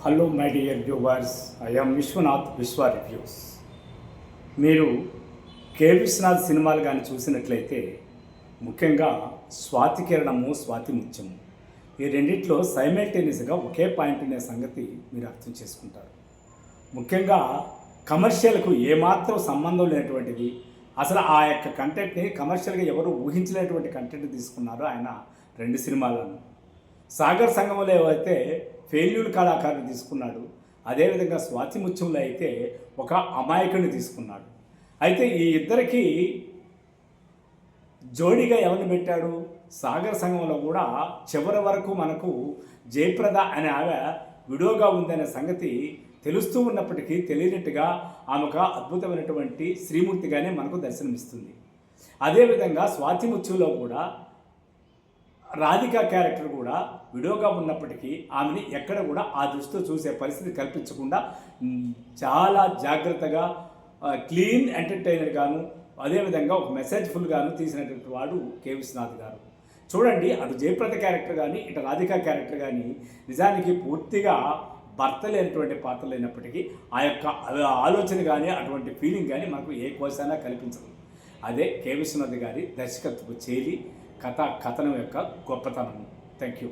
Hello my dear viewers, I am Vishwanath Vishwa reviews. మీరు కే విశ్వనాథ్ సినిమాలు కానీ చూసినట్లయితే ముఖ్యంగా స్వాతి కిరణము, స్వాతి ముత్యము ఈ రెండిట్లో సైమల్టేనియస్గా ఒకే పాయింట్ అనే సంగతి మీరు అర్థం చేసుకుంటారు. ముఖ్యంగా కమర్షియల్కు ఏమాత్రం సంబంధం లేనటువంటిది, అసలు ఆ యొక్క కంటెంట్ని కమర్షియల్గా ఎవరు ఊహించలేనటువంటి కంటెంట్ తీసుకున్నారో ఆయన రెండు సినిమాలను. సాగర్ సంగమంలో అయితే ఫెయిల్యూర్ కళాకారుని తీసుకున్నాడు, అదేవిధంగా స్వాతి ముత్యంలో అయితే ఒక అమాయకుడిని తీసుకున్నాడు. అయితే ఈ ఇద్దరికి జోడీగా ఎవరిని పెట్టాడు? సాగర్ సంగంలో కూడా చివరి వరకు మనకు జయప్రద అనే ఆమె విడోగా ఉందనే సంగతి తెలుస్తూ ఉన్నప్పటికీ తెలియనట్టుగా ఆమె ఒక అద్భుతమైనటువంటి శ్రీమూర్తిగానే మనకు దర్శనమిస్తుంది. అదేవిధంగా స్వాతి ముత్యంలో కూడా రాధిక క్యారెక్టర్ కూడా విడోగా ఉన్నప్పటికీ ఆమెని ఎక్కడ కూడా ఆ దృష్టితో చూసే పరిస్థితి కల్పించకుండా చాలా జాగ్రత్తగా క్లీన్ ఎంటర్టైనర్ గాను, అదేవిధంగా ఒక మెసేజ్ఫుల్ గాను తీసినటువంటి వాడు కే విశ్వనాథ్ గారు. చూడండి, అటు జయప్రద క్యారెక్టర్ కానీ ఇటు రాధిక క్యారెక్టర్ కానీ నిజానికి పూర్తిగా భర్త లేనటువంటి పాత్రలు అయినప్పటికీ ఆ యొక్క ఆలోచన కానీ అటువంటి ఫీలింగ్ కానీ మనకు ఏ కోసైనా కల్పించదు. అదే కే విశ్వనాథ్ గారి దర్శకత్వపు చేలి కథనం యొక్క గొప్పతనం. Thank you.